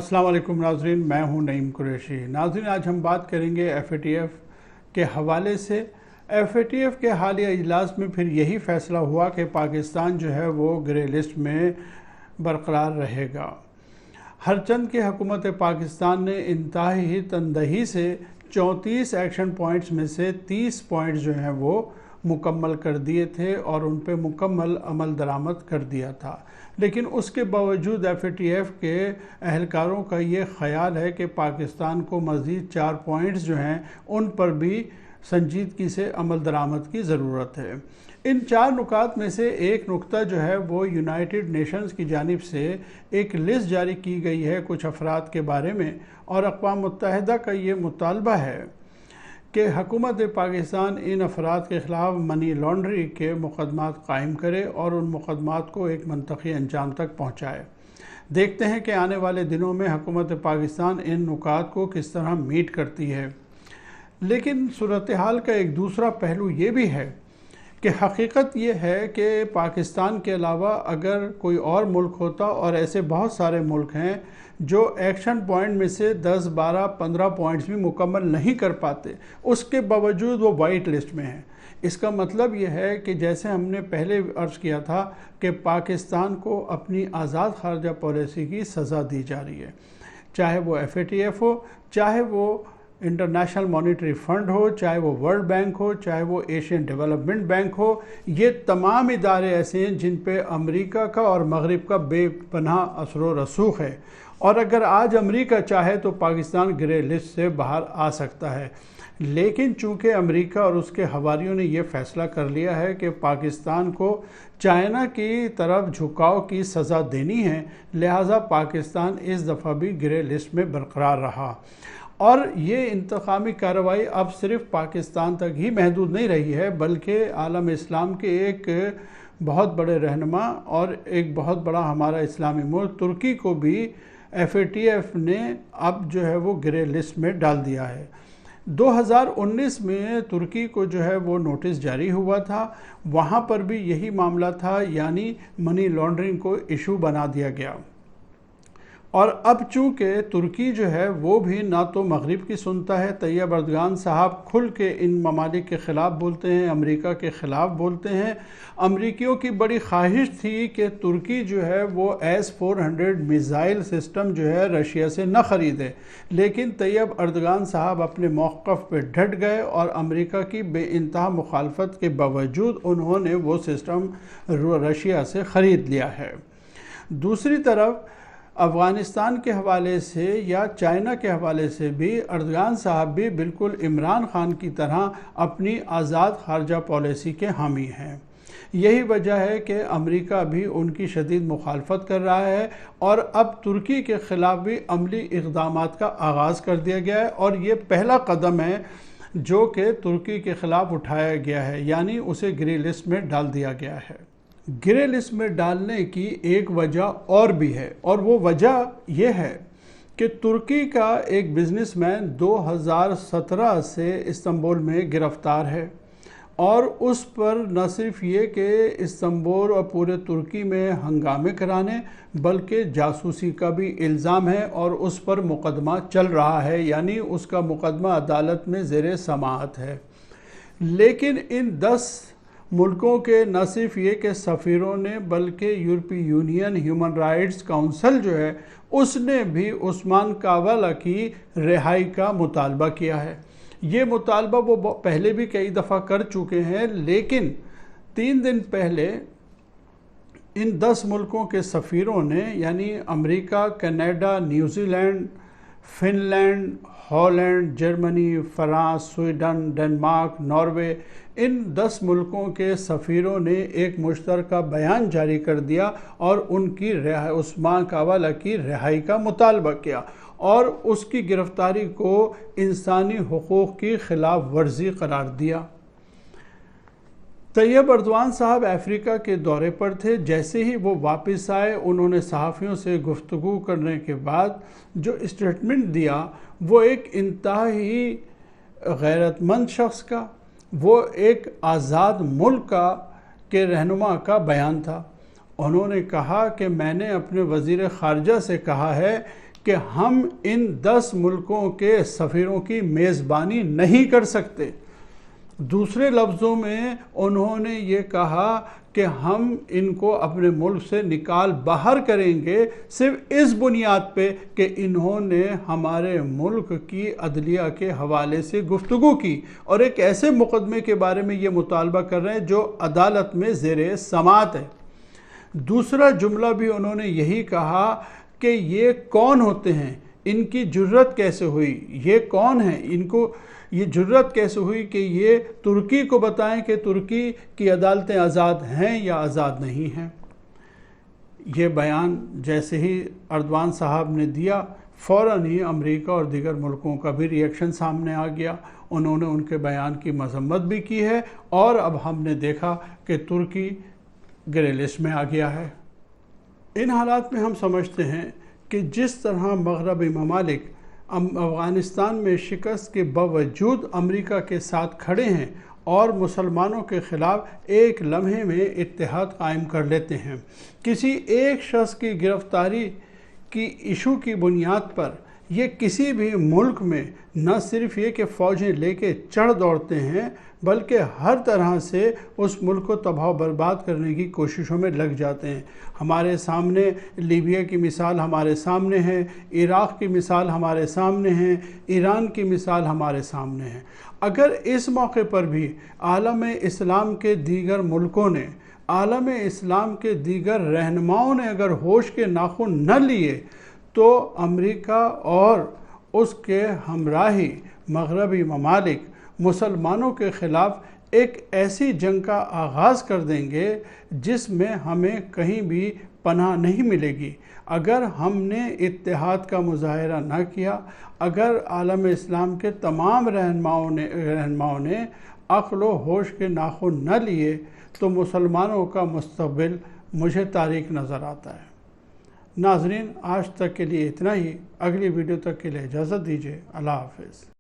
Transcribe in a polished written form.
السلام علیکم ناظرین، میں ہوں نعیم قریشی۔ ناظرین، آج ہم بات کریں گے FATF کے حوالے سے۔ FATF کے حالیہ اجلاس میں پھر یہی فیصلہ ہوا کہ پاکستان جو ہے وہ گرے لسٹ میں برقرار رہے گا۔ ہر چند کی حکومت پاکستان نے انتہائی تندہی سے 34 ایکشن پوائنٹس میں سے 30 پوائنٹس جو ہیں وہ مکمل کر دیے تھے اور ان پہ مکمل عمل درآمد کر دیا تھا، لیکن اس کے باوجود FATF کے اہلکاروں کا یہ خیال ہے کہ پاکستان کو مزید 4 پوائنٹس جو ہیں ان پر بھی سنجیدگی سے عمل درآمد کی ضرورت ہے۔ ان 4 نکات میں سے ایک نکتہ جو ہے وہ یونائٹڈ نیشنز کی جانب سے ایک لسٹ جاری کی گئی ہے کچھ افراد کے بارے میں، اور اقوام متحدہ کا یہ مطالبہ ہے کہ حکومت پاکستان ان افراد کے خلاف منی لانڈرنگ کے مقدمات قائم کرے اور ان مقدمات کو ایک منطقی انجام تک پہنچائے۔ دیکھتے ہیں کہ آنے والے دنوں میں حکومت پاکستان ان نکات کو کس طرح میٹ کرتی ہے۔ لیکن صورتحال کا ایک دوسرا پہلو یہ بھی ہے کہ حقیقت یہ ہے کہ پاکستان کے علاوہ اگر کوئی اور ملک ہوتا، اور ایسے بہت سارے ملک ہیں جو ایکشن پوائنٹ میں سے 10، 12، 15 پوائنٹس بھی مکمل نہیں کر پاتے، اس کے باوجود وہ وائٹ لسٹ میں ہیں۔ اس کا مطلب یہ ہے کہ جیسے ہم نے پہلے عرض کیا تھا کہ پاکستان کو اپنی آزاد خارجہ پالیسی کی سزا دی جا رہی ہے، چاہے وہ FATF ہو، چاہے وہ انٹرنیشنل مانیٹری فنڈ ہو، چاہے وہ ورلڈ بینک ہو، چاہے وہ ایشین ڈیولپمنٹ بینک ہو۔ یہ تمام ادارے ایسے ہیں جن پہ امریکہ کا اور مغرب کا بے پناہ اثر و رسوخ ہے، اور اگر آج امریکہ چاہے تو پاکستان گرے لسٹ سے باہر آ سکتا ہے۔ لیکن چونکہ امریکہ اور اس کے حواریوں نے یہ فیصلہ کر لیا ہے کہ پاکستان کو چائنا کی طرف جھکاؤ کی سزا دینی ہے، لہٰذا پاکستان اس دفعہ بھی گرے لسٹ میں برقرار رہا، اور یہ انتقامی کارروائی اب صرف پاکستان تک ہی محدود نہیں رہی ہے، بلکہ عالم اسلام کے ایک بہت بڑے رہنما اور ایک بہت بڑا ہمارا اسلامی ملک ترکی کو بھی FATF نے اب جو ہے وہ گرے لسٹ میں ڈال دیا ہے۔ 2019 میں ترکی کو جو ہے وہ نوٹس جاری ہوا تھا، وہاں پر بھی یہی معاملہ تھا، یعنی منی لانڈرنگ کو ایشو بنا دیا گیا۔ اور اب چونکہ ترکی جو ہے وہ بھی نہ تو مغرب کی سنتا ہے، طیب اردگان صاحب کھل کے ان ممالک کے خلاف بولتے ہیں، امریکہ کے خلاف بولتے ہیں۔ امریکیوں کی بڑی خواہش تھی کہ ترکی جو ہے وہ S-400 میزائل سسٹم جو ہے رشیا سے نہ خریدے، لیکن طیب اردگان صاحب اپنے موقف پہ ڈٹ گئے اور امریکہ کی بے انتہا مخالفت کے باوجود انہوں نے وہ سسٹم رشیا سے خرید لیا ہے۔ دوسری طرف افغانستان کے حوالے سے یا چائنا کے حوالے سے بھی اردگان صاحب بھی بالکل عمران خان کی طرح اپنی آزاد خارجہ پالیسی کے حامی ہیں۔ یہی وجہ ہے کہ امریکہ بھی ان کی شدید مخالفت کر رہا ہے، اور اب ترکی کے خلاف بھی عملی اقدامات کا آغاز کر دیا گیا ہے، اور یہ پہلا قدم ہے جو کہ ترکی کے خلاف اٹھایا گیا ہے، یعنی اسے گرے لسٹ میں ڈال دیا گیا ہے۔ گرے لسٹ میں ڈالنے کی ایک وجہ اور بھی ہے، اور وہ وجہ یہ ہے کہ ترکی کا ایک بزنس مین 2017 سے استنبول میں گرفتار ہے، اور اس پر نہ صرف یہ کہ استنبول اور پورے ترکی میں ہنگامے کرانے، بلکہ جاسوسی کا بھی الزام ہے، اور اس پر مقدمہ چل رہا ہے، یعنی اس کا مقدمہ عدالت میں زیر سماعت ہے۔ لیکن ان 10 ملکوں کے نہ صرف یہ کہ سفیروں نے، بلکہ یورپی یونین ہیومن رائٹس کونسل جو ہے اس نے بھی عثمان کاوالہ کی رہائی کا مطالبہ کیا ہے۔ یہ مطالبہ وہ پہلے بھی کئی دفعہ کر چکے ہیں، لیکن 3 دن پہلے ان 10 ملکوں کے سفیروں نے، یعنی امریکہ، Canada, New Zealand, Finland, Holland, جرمنی، فرانس، سویڈن، ڈنمارک، ناروے، ان 10 ملکوں کے سفیروں نے ایک مشترکہ بیان جاری کر دیا اور ان کی عثمان کاوالہ کی رہائی کا مطالبہ کیا، اور اس کی گرفتاری کو انسانی حقوق کی خلاف ورزی قرار دیا۔ طیب اردوان صاحب افریقہ کے دورے پر تھے، جیسے ہی وہ واپس آئے انہوں نے صحافیوں سے گفتگو کرنے کے بعد جو اسٹیٹمنٹ دیا وہ ایک انتہائی غیرت مند شخص کا، وہ ایک آزاد ملک کے رہنما کا بیان تھا۔ انہوں نے کہا کہ میں نے اپنے وزیر خارجہ سے کہا ہے کہ ہم ان 10 ملکوں کے سفیروں کی میزبانی نہیں کر سکتے۔ دوسرے لفظوں میں انہوں نے یہ کہا کہ ہم ان کو اپنے ملک سے نکال باہر کریں گے صرف اس بنیاد پہ کہ انہوں نے ہمارے ملک کی عدلیہ کے حوالے سے گفتگو کی اور ایک ایسے مقدمے کے بارے میں یہ مطالبہ کر رہے ہیں جو عدالت میں زیر سماعت ہے۔ دوسرا جملہ بھی انہوں نے یہی کہا کہ یہ کون ہوتے ہیں، ان کی جرت کیسے ہوئی، یہ کون ہیں، ان کو یہ جرت کیسے ہوئی کہ یہ ترکی کو بتائیں کہ ترکی کی عدالتیں آزاد ہیں یا آزاد نہیں ہیں۔ یہ بیان جیسے ہی اردوان صاحب نے دیا، فوراً ہی امریکہ اور دیگر ملکوں کا بھی ری ایکشن سامنے آ گیا۔ انہوں نے ان کے بیان کی مذمت بھی کی ہے اور اب ہم نے دیکھا کہ ترکی گرے لسٹ میں آ گیا ہے۔ ان حالات میں ہم سمجھتے ہیں کہ جس طرح مغربی ممالک افغانستان میں شکست کے باوجود امریکہ کے ساتھ کھڑے ہیں اور مسلمانوں کے خلاف ایک لمحے میں اتحاد قائم کر لیتے ہیں، کسی ایک شخص کی گرفتاری کی ایشو کی بنیاد پر یہ کسی بھی ملک میں نہ صرف یہ کہ فوجیں لے کے چڑھ دوڑتے ہیں بلکہ ہر طرح سے اس ملک کو تباہ و برباد کرنے کی کوششوں میں لگ جاتے ہیں۔ ہمارے سامنے لیبیا کی مثال ہمارے سامنے ہے، عراق کی مثال ہمارے سامنے ہے، ایران کی مثال ہمارے سامنے ہے۔ اگر اس موقع پر بھی عالم اسلام کے دیگر ملکوں نے، عالم اسلام کے دیگر رہنماؤں نے اگر ہوش کے ناخن نہ لیے تو امریکہ اور اس کے ہمراہی مغربی ممالک مسلمانوں کے خلاف ایک ایسی جنگ کا آغاز کر دیں گے جس میں ہمیں کہیں بھی پناہ نہیں ملے گی۔ اگر ہم نے اتحاد کا مظاہرہ نہ کیا، اگر عالم اسلام کے تمام رہنماؤں نے عقل و ہوش کے ناخن نہ لیے تو مسلمانوں کا مستقبل مجھے تاریک نظر آتا ہے۔ ناظرین، آج تک کے لیے اتنا ہی۔ اگلی ویڈیو تک کے لیے اجازت دیجیے۔ اللہ حافظ۔